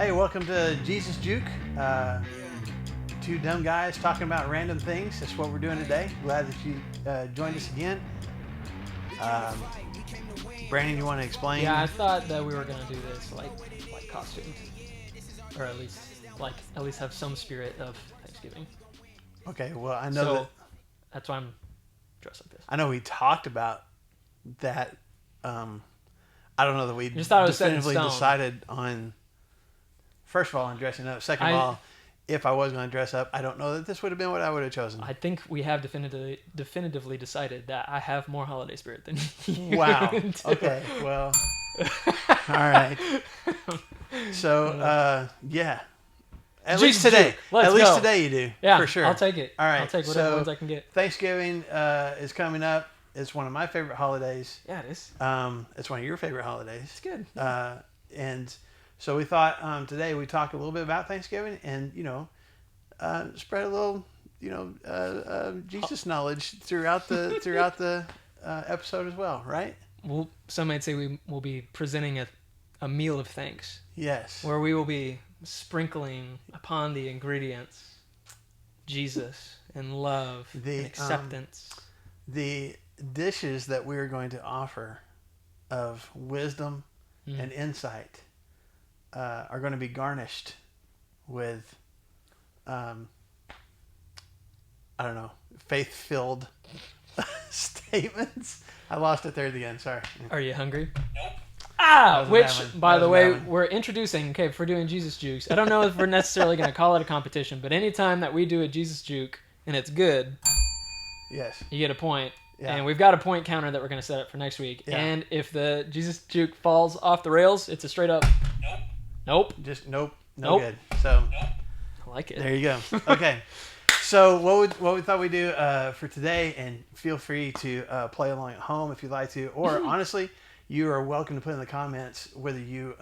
Hey, welcome to Jesus Juke. Two dumb guys talking about random things. That's what we're doing today. Glad that you joined us again. Brandon, you want to explain? Yeah, I thought that we were gonna do this like costumes, or at least have some spirit of Thanksgiving. Okay. Well, I know that's why I'm dressed like this. I know we talked about that. I don't know that we just thought it was definitively set in stone. decided on. First of all, on dressing up. Second of all, if I was going to dress up, I don't know that this would have been what I would have chosen. I think we have definitively decided that I have more holiday spirit than you. Wow. Okay. Well. All right. So, yeah. At least today. At least today you do. Yeah, for sure. I'll take it. All right. I'll take whatever ones I can get. Thanksgiving is coming up. It's one of my favorite holidays. Yeah, it is. It's one of your favorite holidays. It's good. And so we thought today we talk a little bit about Thanksgiving and, spread a little, Jesus knowledge throughout the episode as well, right? Well, some might say we will be presenting a meal of thanks. Yes. Where we will be sprinkling upon the ingredients Jesus and love and acceptance. The dishes that we are going to offer of wisdom and insight are going to be garnished with, faith-filled statements. I lost it there at the end. Sorry. Are you hungry? Nope. Which, by the way, we're introducing, if we're doing Jesus Jukes. I don't know if we're necessarily going to call it a competition, but anytime that we do a Jesus Juke and it's good, yes, you get a point. Yeah. And we've got a point counter that we're going to set up for next week. Yeah. And if the Jesus Juke falls off the rails, it's a straight up nope. Just nope. No good. So I like it. There you go. Okay. So what we thought we'd do for today, and feel free to play along at home if you'd like to, or honestly, you are welcome to put in the comments whether you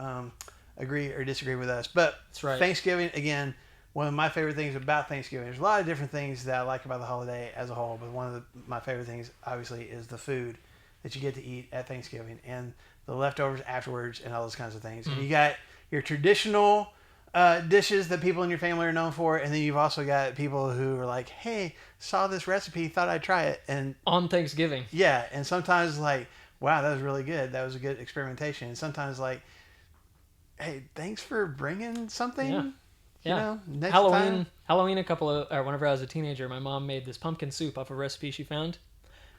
agree or disagree with us. But that's right. Thanksgiving, again, one of my favorite things about Thanksgiving, there's a lot of different things that I like about the holiday as a whole, but one of my favorite things, obviously, is the food that you get to eat at Thanksgiving and the leftovers afterwards and all those kinds of things. And you got your traditional dishes that people in your family are known for, and then you've also got people who are like, hey, saw this recipe, thought I'd try it. And on Thanksgiving. Yeah, and sometimes like, wow, that was really good. That was a good experimentation. And sometimes like, hey, thanks for bringing something. Yeah. You know, next Halloween, time. Whenever I was a teenager, my mom made this pumpkin soup off a recipe she found.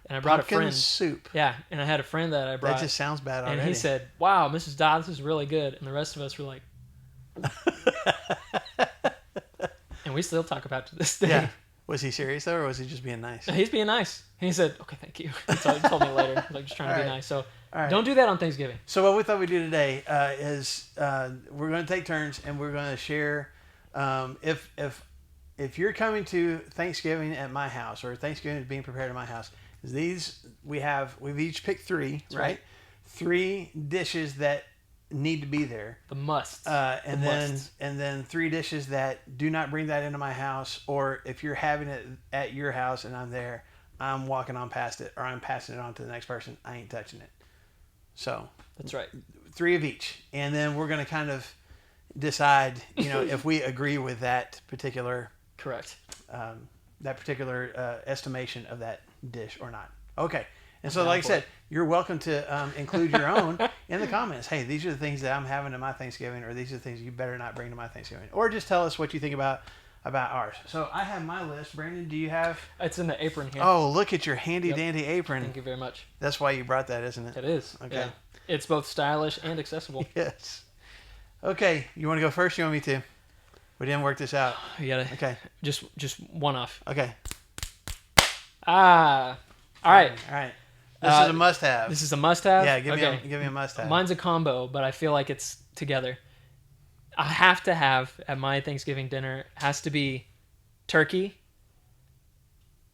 And I brought a friend. Pumpkin soup. Yeah, and I had a friend that I brought. That just sounds bad already. And he said, wow, Mrs. Dodd, this is really good. And the rest of us were like... And we still talk about it to this day. Yeah. Was he serious though, or was he just being nice? He's being nice. And he said, okay, thank you. He told me later. Like, just trying to be nice. So don't do that on Thanksgiving. So what we thought we'd do today is we're going to take turns and we're going to share... if you're coming to Thanksgiving at my house, or Thanksgiving is being prepared at my house, we've each picked three, right? 3 dishes that need to be there. The must. And then 3 dishes that do not bring that into my house, or if you're having it at your house and I'm there, I'm walking on past it, or I'm passing it on to the next person. I ain't touching it. So that's right. 3 of each, and then we're going to kind of decide, if we agree with that particular estimation of that dish or not. Okay. And so, like I said, you're welcome to include your own in the comments. Hey, these are the things that I'm having at my Thanksgiving, or these are the things you better not bring to my Thanksgiving. Or just tell us what you think about ours. So I have my list. Brandon, do you have? It's in the apron here. Oh, look at your handy-dandy apron. Thank you very much. That's why you brought that, isn't it? It is. Okay. Yeah. It's both stylish and accessible. Yes. Okay. You want to go first? You want me to? We didn't work this out. You gotta. Okay. Just one off. Okay. All right. This is a must-have. This is a must-have? Yeah, give me a must-have. Mine's a combo, but I feel like it's together. I have to have, at my Thanksgiving dinner, has to be turkey,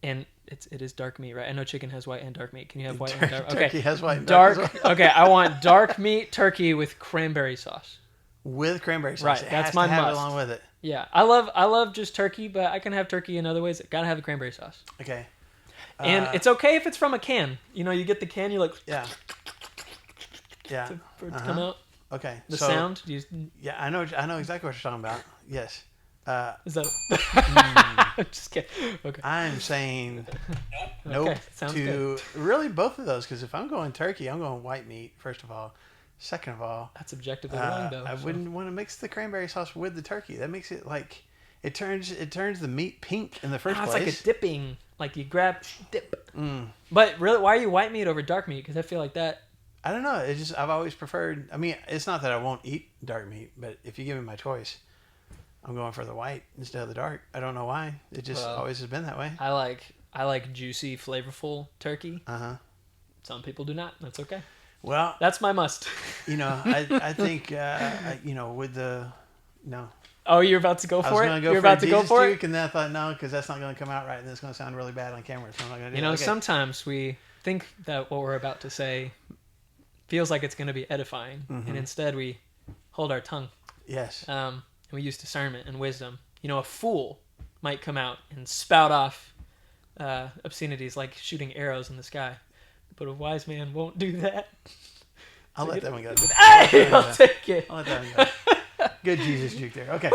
and it is dark meat, right? I know chicken has white and dark meat. Can you have white and dark? Okay. Turkey has white and dark as well. Okay, I want dark meat turkey with cranberry sauce. With cranberry sauce. Right, it that's has my to have must. it along with it. Yeah, I love just turkey, but I can have turkey in other ways. Gotta have the cranberry sauce. Okay. And it's okay if it's from a can. You get the can, you like... Yeah. For it to come out. Okay. The so, sound? Yeah, I know exactly what you're talking about. Yes. Is that? I'm just kidding. Okay. I'm saying nope Okay, sounds to good. really both of those, because if I'm going turkey, I'm going white meat, first of all. Second of all, That's objectively wrong, though. I wouldn't want to mix the cranberry sauce with the turkey. That makes it like it turns the meat pink in the first It's place. like a dipping. Like you grab, dip. But really, why are you white meat over dark meat? Because I feel like that. I don't know. It's just I've always preferred. I mean, it's not that I won't eat dark meat, but if you give me my choice, I'm going for the white instead of the dark. I don't know why. It just always has been that way. I like juicy, flavorful turkey. Some people do not. That's okay. Well, That's my must. I think with the no. Oh, you're about to go I for was it. going to go You're for about to Jesus go for Juke, it. and then I thought no, because that's not going to come out right, and it's going to sound really bad on camera. So I'm not going to do it. Okay. Sometimes we think that what we're about to say feels like it's going to be edifying, and instead we hold our tongue. Yes. And we use discernment and wisdom. A fool might come out and spout off obscenities like shooting arrows in the sky, but a wise man won't do that. I'll let that one go. Hey, I'll take it. I'll let that one go. Good Jesus Juke there. Okay.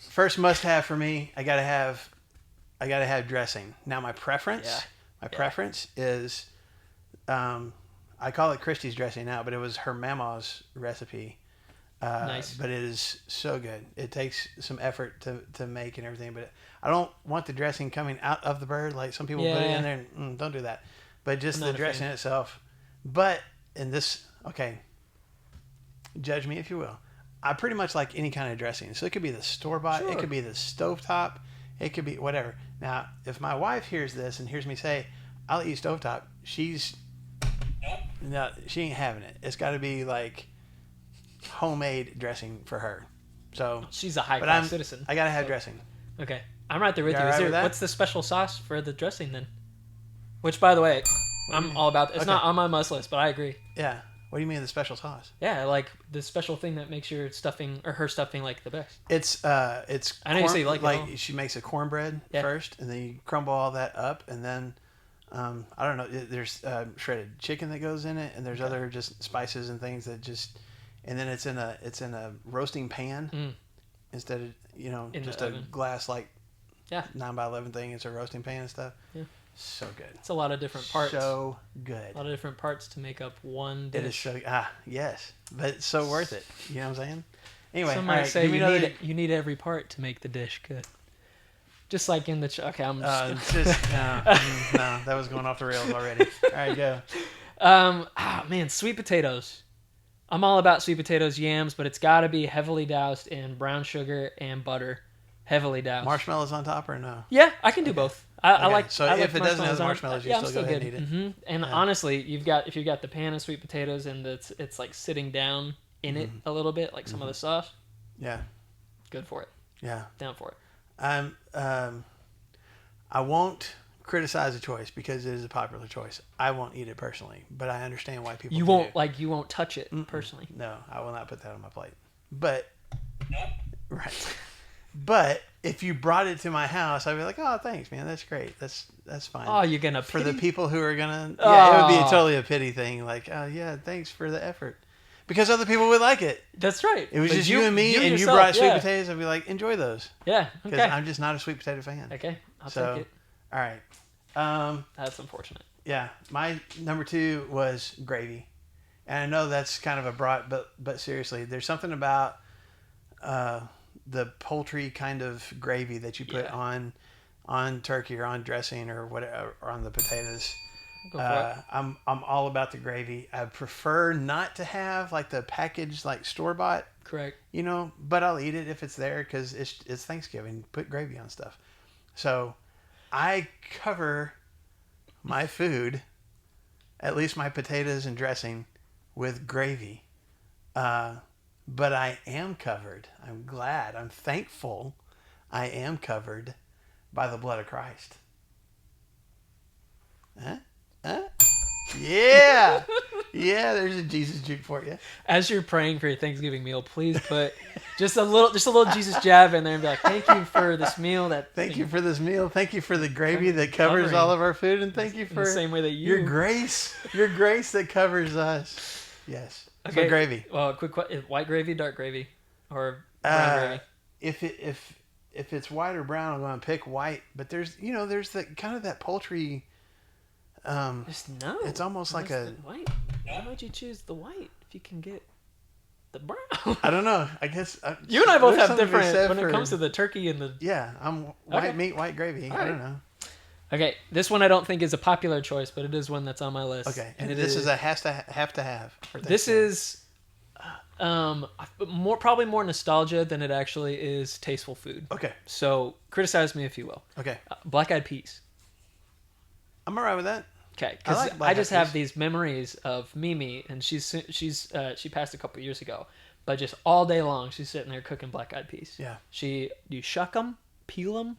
First must have for me, I gotta have dressing. Now my preference is, I call it Christie's dressing now, but it was her mama's recipe. Nice. But it is so good. It takes some effort to make and everything, but I don't want the dressing coming out of the bird like some people put it in there. And, don't do that. But just the dressing itself. But in this, okay, judge me if you will. I pretty much like any kind of dressing. So it could be the store-bought, it could be the stovetop, it could be whatever. Now, if my wife hears this and hears me say, I'll eat stovetop, she ain't having it. It's got to be like homemade dressing for her. So she's a high-class citizen. I got to have dressing. Okay. I'm right there with you. Right with that? What's the special sauce for the dressing then? Which, by the way, I'm all about. It's not on my must list, but I agree. Yeah. What do you mean the special sauce? Yeah, like the special thing that makes your stuffing or her stuffing like the best. It's I know you say you like it. She makes a cornbread first, and then you crumble all that up, and then I don't know. There's shredded chicken that goes in it, and there's other just spices and things that just, and then it's in a roasting pan instead of just a glass like 9x11 thing. It's a roasting pan and stuff. Yeah. So good. It's a lot of different parts. So good. A lot of different parts to make up one dish. It is so yes, but it's so worth it. You know what I'm saying? Anyway, some might say you need every part to make the dish good. Just like in the okay, I'm just no, that was going off the rails already. All right, go. Man, sweet potatoes. I'm all about sweet potatoes, yams, but it's got to be heavily doused in brown sugar and butter. Heavily doused. Marshmallows on top or no? Yeah, I can do both. I like. So I if like it doesn't have the marshmallows, you still go ahead and eat it. Mm-hmm. And honestly, if you've got the pan of sweet potatoes and it's like sitting down in it a little bit, like some of the sauce. Yeah. Good for it. Yeah. Down for it. I won't criticize the choice because it is a popular choice. I won't eat it personally, but I understand why people. You won't touch it personally. No, I will not put that on my plate. But right. But if you brought it to my house, I'd be like, "Oh, thanks, man. That's great. That's fine." Oh, you're gonna for the people who are gonna. Oh. Yeah, it would be totally a pity thing. Like, oh yeah, thanks for the effort, because other people would like it. That's right. It was just you and me, and yourself, you brought sweet potatoes. I'd be like, enjoy those. Yeah, because I'm just not a sweet potato fan. Okay, I'll take it. All right. That's unfortunate. Yeah, my number 2 was gravy, and I know that's kind of a broad, but seriously, there's something about the poultry kind of gravy that you put on turkey or on dressing or whatever, or on the potatoes. Go for it. I'm all about the gravy. I prefer not to have like the packaged like store bought. Correct. But I'll eat it if it's there because it's Thanksgiving. Put gravy on stuff. So I cover my food, at least my potatoes and dressing, with gravy. But I am covered. I'm glad. I'm thankful. I am covered by the blood of Christ. Huh? Yeah. Yeah, there's a Jesus Juke for you. As you're praying for your Thanksgiving meal, please put just a little Jesus jab in there and be like, "Thank you for this meal." Thank you for this meal. Thank you for the gravy that covers all of our food, and thank you for the same way that your grace that covers us. Yes. Okay. For gravy. Well, white gravy, dark gravy, or brown gravy? If it's white or brown, I'm going to pick white. But there's the kind of that poultry. Just no. It's almost like a white. Why would you choose the white if you can get the brown? I don't know. I guess you and I both there's have something to be different said when for- it comes to the turkey and the. Yeah, I'm white meat, white gravy. All I right. don't know. Okay, this one I don't think is a popular choice, but it is one that's on my list. Okay, and this is a have to have. For This Thanksgiving. is probably more nostalgia than it actually is tasteful food. Okay. So criticize me if you will. Okay. Black-eyed peas. I'm alright with that. Okay, I because like I black-eyed just have peas. these memories of Mimi, and she passed a couple years ago, but just all day long she's sitting there cooking black-eyed peas. Yeah. You shuck them, peel them.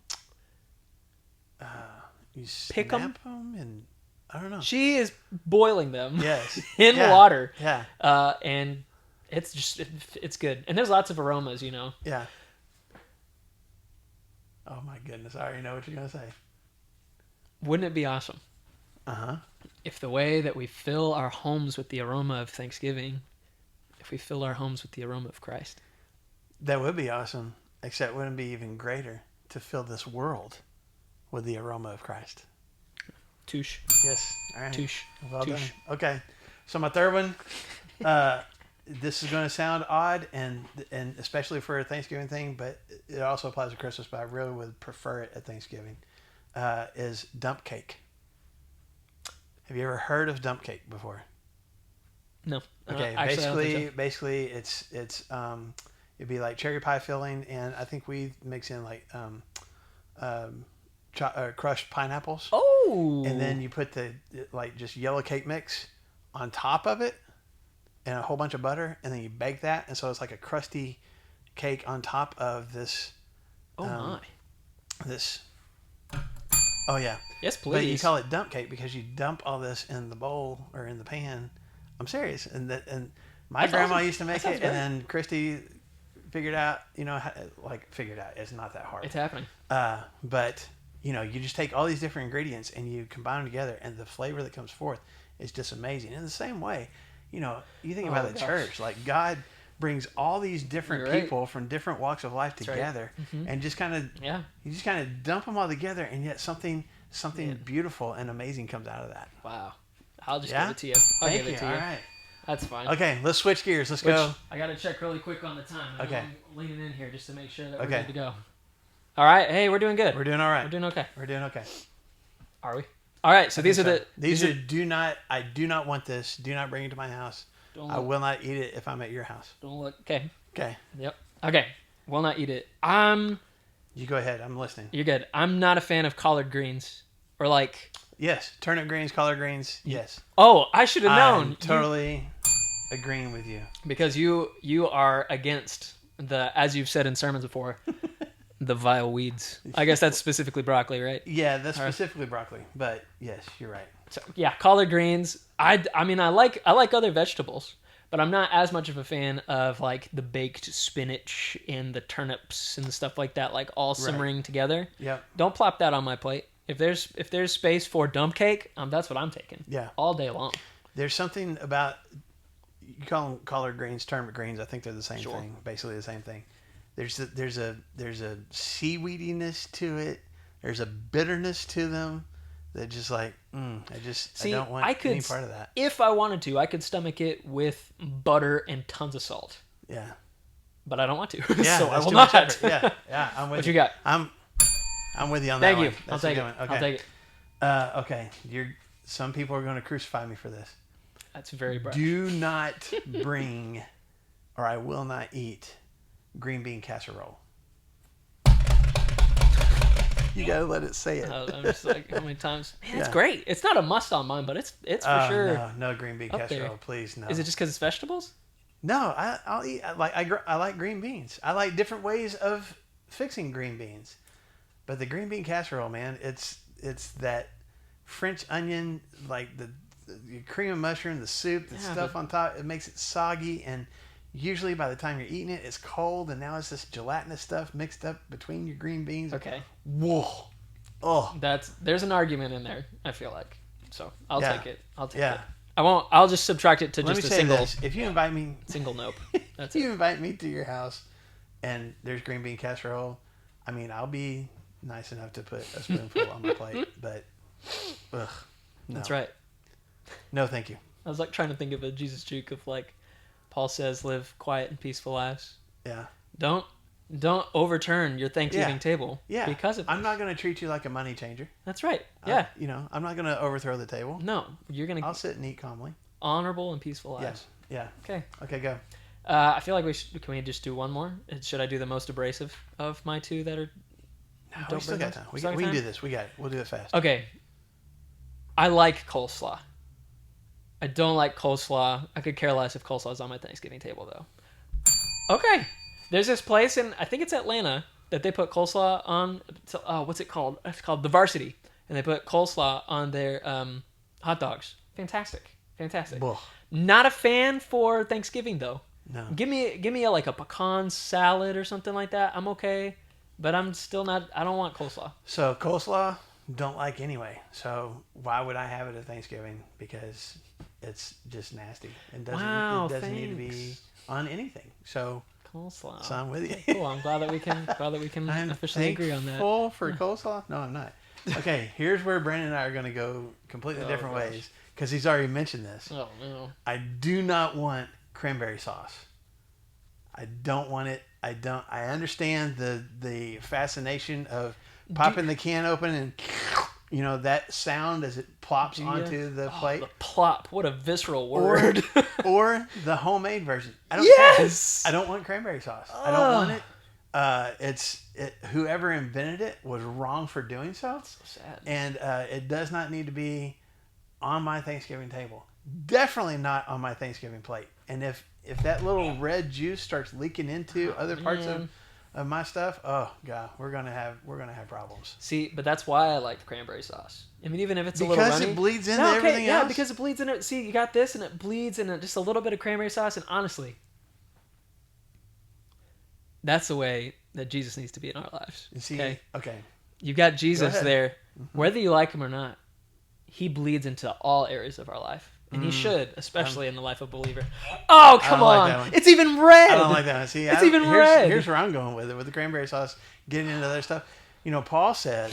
You Pick 'em? snap them, and I don't know. She is boiling them. Yes. in Yeah. water. Yeah. And it's good, and there's lots of aromas, Yeah. Oh my goodness! I already know what you're gonna say. Wouldn't it be awesome if the way that we fill our homes with the aroma of Thanksgiving, if we fill our homes with the aroma of Christ? That would be awesome. Except, wouldn't it be even greater to fill this world with the aroma of Christ? Touche. Yes. All right. Touche. Well Touche. done. Okay. So my third one. This is going to sound odd, and especially for a Thanksgiving thing, but it also applies to Christmas. But I really would prefer it at Thanksgiving. Is dump cake. Have you ever heard of dump cake before? No. Okay. Actually, I don't think so. Basically, it's it'd be like cherry pie filling, and I think we mix in like crushed pineapples. Oh. And then you put the just yellow cake mix on top of it, and a whole bunch of butter, and then you bake that, and so it's like a crusty cake on top of this. My. This. Oh yeah. Yes, please. But you call it dump cake because you dump all this in the bowl or in the pan. I'm serious, and my That's grandma awesome. used to make That it, sounds and then Christy figured out. Figured out. It's not that hard. It's happening. But you just take all these different ingredients and you combine them together, and the flavor that comes forth is just amazing. In the same way, you think about the church, like God brings all these different people from different walks of life together, and just kind of you just kind of dump them all together, and yet something beautiful and amazing comes out of that. Wow. I'll just give it to you. I'll Thank give it to you. you. All right. That's fine. Okay, let's switch gears. Let's go. I got to check really quick on the time. Okay. I'm leaning in here just to make sure that we're Okay. good to go. All right. Hey, we're doing good. We're doing all right. We're doing okay. We're doing okay. Are we? All right. So these are the. I do not want this. Do not bring it to my house. I will not eat it if I'm at your house. Don't look. Okay. Okay. Yep. Okay. Will not eat it. You go ahead. I'm listening. You're good. I'm not a fan of collard greens or like. Yes, turnip greens, collard greens. Yes. Oh, I should have known. I'm totally agreeing with you. Because you are against as you've said in sermons before, the vile weeds. I guess that's specifically broccoli, right? Yeah, that's specifically broccoli. But yes, you're right. So, yeah, collard greens. I mean, I like other vegetables, but I'm not as much of a fan of like the baked spinach and the turnips and stuff like that, like all simmering together. Yep. Don't plop that on my plate. If there's space for dump cake, that's what I'm taking. Yeah. All day long. There's something about, you call them collard greens, turnip greens. I think they're the same thing. Basically the same thing. There's a seaweediness to it. There's a bitterness to them that just like I don't want any part of that. If I wanted to, I could stomach it with butter and tons of salt. Yeah. But I don't want to. Yeah. So I will too much not. effort. Yeah. I'm with What you got? I'm with you on that Thank one. you. That's I'll take a it. good one. Okay. I'll take it. Okay. Some people are going to crucify me for this. That's very brash. Do not bring, or I will not eat, green bean casserole. You gotta let it say it. I'm just like, how many times? Man, it's great. It's not a must on mine, but it's for sure. No green bean casserole, there. please no. Is it just because it's vegetables? No, I'll eat. I like green beans. I like different ways of fixing green beans, but the green bean casserole, man, it's that French onion, like the cream of mushroom, the soup, the stuff on top. It makes it soggy, and usually by the time you're eating it, it's cold, and now it's this gelatinous stuff mixed up between your green beans. Okay. Whoa. Oh. There's an argument in there, I feel like. So I'll take it. I'll take it. I won't. I'll just subtract it to Let me just a say single. this: if you invite me, Single nope. That's if you it. invite me to your house, and there's green bean casserole, I mean, I'll be nice enough to put a spoonful on my plate, but ugh, no. That's right. No, thank you. I was like trying to think of a Jesus Juke of like, Paul says, live quiet and peaceful lives. Yeah. Don't overturn your Thanksgiving table. Yeah. Because of this. I'm not going to treat you like a money changer. That's right. Yeah. I'm not going to overthrow the table. No, you're gonna. I'll sit and eat calmly. Honorable and peaceful lives. Yes. Yeah. Okay. Okay, go. I feel like can we just do one more? Should I do the most abrasive of my two that are? No, we still got time. We can do this. We got it. We'll do it fast. Okay. I like coleslaw. I don't like coleslaw. I could care less if coleslaw is on my Thanksgiving table, though. Okay. There's this place in, I think it's Atlanta, that they put coleslaw on. What's it called? It's called The Varsity. And they put coleslaw on their hot dogs. Fantastic. Ugh. Not a fan for Thanksgiving, though. No. Give me a pecan salad or something like that. I'm okay. But I'm still not, I don't want coleslaw. So coleslaw, don't like anyway. So why would I have it at Thanksgiving? Because it's just nasty. It doesn't need to be on anything. So coleslaw. So I'm with you. Cool. I'm glad that we can I'm officially agree on that. Thankful for coleslaw? No, I'm not. Okay, here's where Brandon and I are going to go completely different ways because he's already mentioned this. Oh no. I do not want cranberry sauce. I don't want it. I understand the fascination of popping the can open and that sound as it plops onto the plate. The plop. What a visceral word. Or the homemade version. I don't want cranberry sauce. I don't want it. Whoever invented it was wrong for doing so. So sad. And it does not need to be on my Thanksgiving table. Definitely not on my Thanksgiving plate. And if that little red juice starts leaking into other parts of my stuff, oh god, we're gonna have problems. See, but that's why I like the cranberry sauce. I mean, even if it's a little runny, because it bleeds into everything else. Yeah, because it bleeds in it. See, you got this, and it bleeds in it. Just a little bit of cranberry sauce, and honestly, that's the way that Jesus needs to be in our lives. You see, okay. You got Jesus there, Mm-hmm. whether you like him or not. He bleeds into all areas of our life. And he should, especially in the life of a believer. Oh, come on. Like it's even red. I don't like that one. See, it's even red. Here's where I'm going with it, with the cranberry sauce, getting into other stuff. Paul said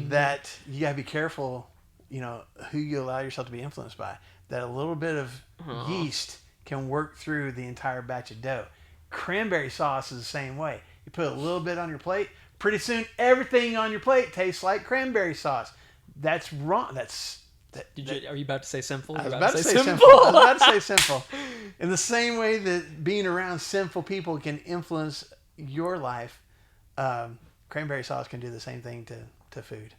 that you got to be careful, who you allow yourself to be influenced by. That a little bit of yeast can work through the entire batch of dough. Cranberry sauce is the same way. You put a little bit on your plate, pretty soon everything on your plate tastes like cranberry sauce. That's wrong. Are you about to say sinful? I was about to say sinful. I was about to say sinful. In the same way that being around sinful people can influence your life, cranberry sauce can do the same thing to food.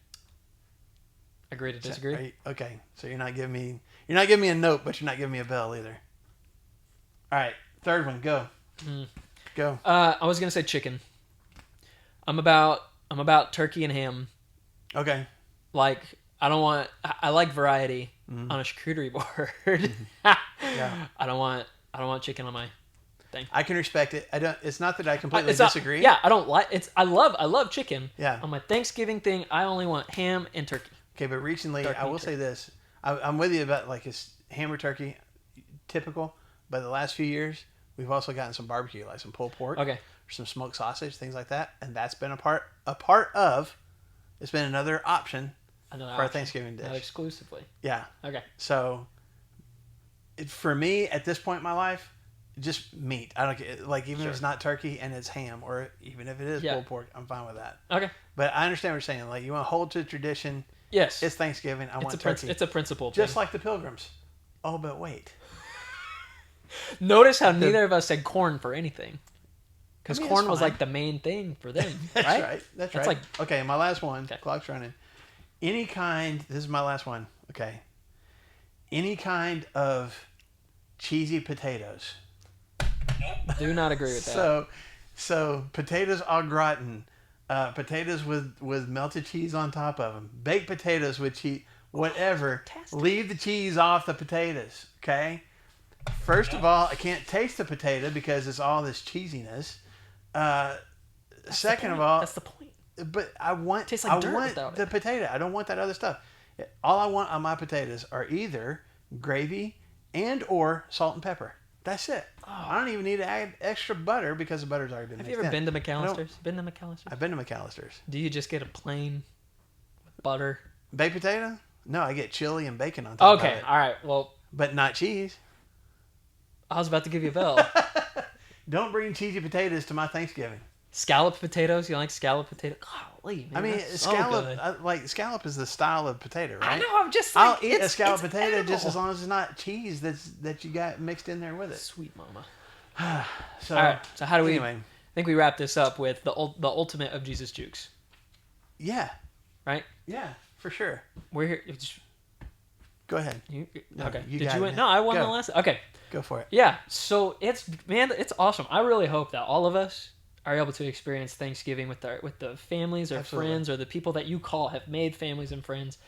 Agree to disagree. Okay, so you're not giving me a note, but you're not giving me a bell either. All right, third one, go. Go. I was gonna say chicken. I'm about turkey and ham. Okay. Like I like variety on a charcuterie board. Yeah. I don't want chicken on my thing. I can respect it. It's not that I completely disagree. I don't like it. I love chicken. Yeah. On my Thanksgiving thing, I only want ham and turkey. Okay, but recently I will say this. I'm with you about like it's ham or turkey, typical. But the last few years, we've also gotten some barbecue, like some pulled pork, okay, or some smoked sausage, things like that, and that's been a part of. It's been another option for our Thanksgiving dish. Not exclusively. Yeah. Okay. So, for me at this point in my life, just meat. I don't get like even if it's not turkey and it's ham, or even if it is pulled pork, I'm fine with that. Okay. But I understand what you're saying. Like you want to hold to tradition. Yes. It's Thanksgiving. I want turkey. It's a principle. Just like the Pilgrims. Oh, but wait. Notice how neither of us said corn for anything. Because corn was fine. like the main thing for them. That's right. right. That's right. Like, okay, my last one. Okay. Clock's running. Any kind. This is my last one. Okay. Any kind of cheesy potatoes. Do not agree with that. So potatoes au gratin, potatoes with melted cheese on top of them, baked potatoes with cheese, whatever. Fantastic. Leave the cheese off the potatoes. Okay. First of all, I can't taste the potato because it's all this cheesiness. Second of all, that's the point. But I want Tastes like dirt want without the it. potato. I don't want that other stuff. All I want on my potatoes are either gravy, and or salt and pepper. That's it. I don't even need to add extra butter because the butter's already been Have mixed you ever in. been to McAllister's? Been to McAllister's? I've been to McAllister's. Do you just get a plain butter? Baked potato? No, I get chili and bacon on top of it. Okay, all right. Well, But not cheese. I was about to give you a bell. Don't bring cheesy potatoes to my Thanksgiving. Scalloped potatoes? You like scalloped potato? Golly, man, I mean, that's so scallop, good. scallop is the style of potato, right? I know. I'm just like, I'll eat a scallop potato edible. just as long as it's not cheese that you got mixed in there with it. Sweet mama. So, All right. So how do we? Anyway, I think we wrap this up with the ultimate of Jesus Jukes, yeah, right? yeah, for sure. We're here. Just, Go ahead. okay. you Did got you it, win? man. No, I won Go. the last. Okay. Go for it. Yeah. So it's awesome. I really hope that all of us are able to experience Thanksgiving with the families or Absolutely. friends or the people that you call have made families and friends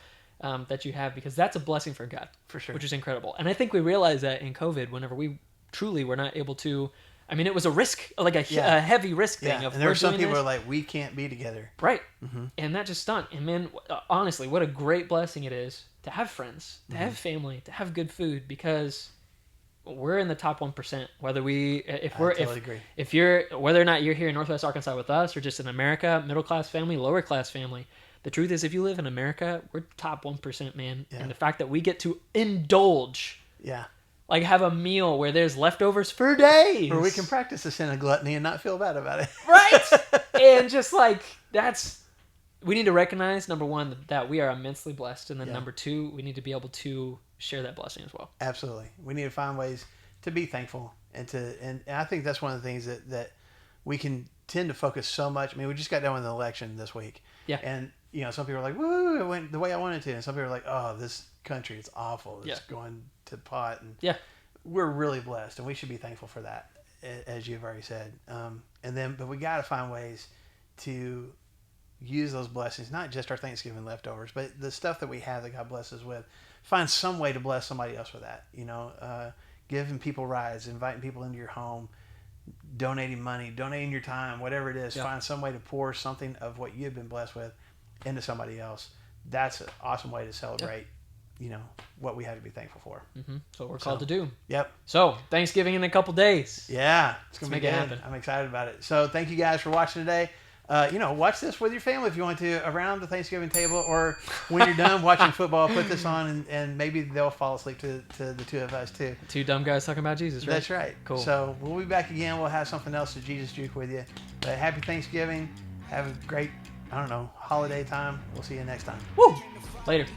that you have, because that's a blessing from God, For sure. which is incredible. And I think we realized that in COVID, whenever we truly were not able to. I mean, it was a risk, like a heavy risk thing. Yeah, Of and there were some doing people this. who are like, we can't be together. Right. Mm-hmm. And that just stunk. And man, honestly, what a great blessing it is to have friends, to Mm-hmm. have family, to have good food, because we're in the top 1%. Whether agree. if you're, whether or not you're here in Northwest Arkansas with us or just in America, middle class family, lower class family, the truth is, if you live in America, we're top 1%, man. Yeah. And the fact that we get to indulge, Yeah. like have a meal where there's leftovers for days. Or we can practice the sin of gluttony and not feel bad about it. Right. And just like we need to recognize, number one, that we are immensely blessed, and then number two, we need to be able to share that blessing as well. Absolutely. We need to find ways to be thankful and I think that's one of the things that we can tend to focus so much. I mean, we just got done with an election this week. Yeah. And some people are like, woo, it went the way I wanted to, and some people are like, oh, this country, it's awful. It's going to pot. And we're really blessed, and we should be thankful for that, as you've already said. But we got to find ways to use those blessings, not just our Thanksgiving leftovers, but the stuff that we have that God blesses us with. Find some way to bless somebody else with that. Giving people rides, inviting people into your home, donating money, donating your time, whatever it is. Find some way to pour something of what you've been blessed with into somebody else. That's an awesome way to celebrate, what we have to be thankful for. Mm-hmm. So we're called to do. Yep. So Thanksgiving in a couple days. Yeah, it's gonna Let's be make it good. happen. I'm excited about it. So thank you guys for watching today. Watch this with your family if you want to around the Thanksgiving table, or when you're done watching football, put this on and maybe they'll fall asleep to the two of us too. Two dumb guys talking about Jesus, right? That's right. Cool. So we'll be back again. We'll have something else to Jesus Juke with you. But happy Thanksgiving. Have a great, holiday time. We'll see you next time. Woo! Later.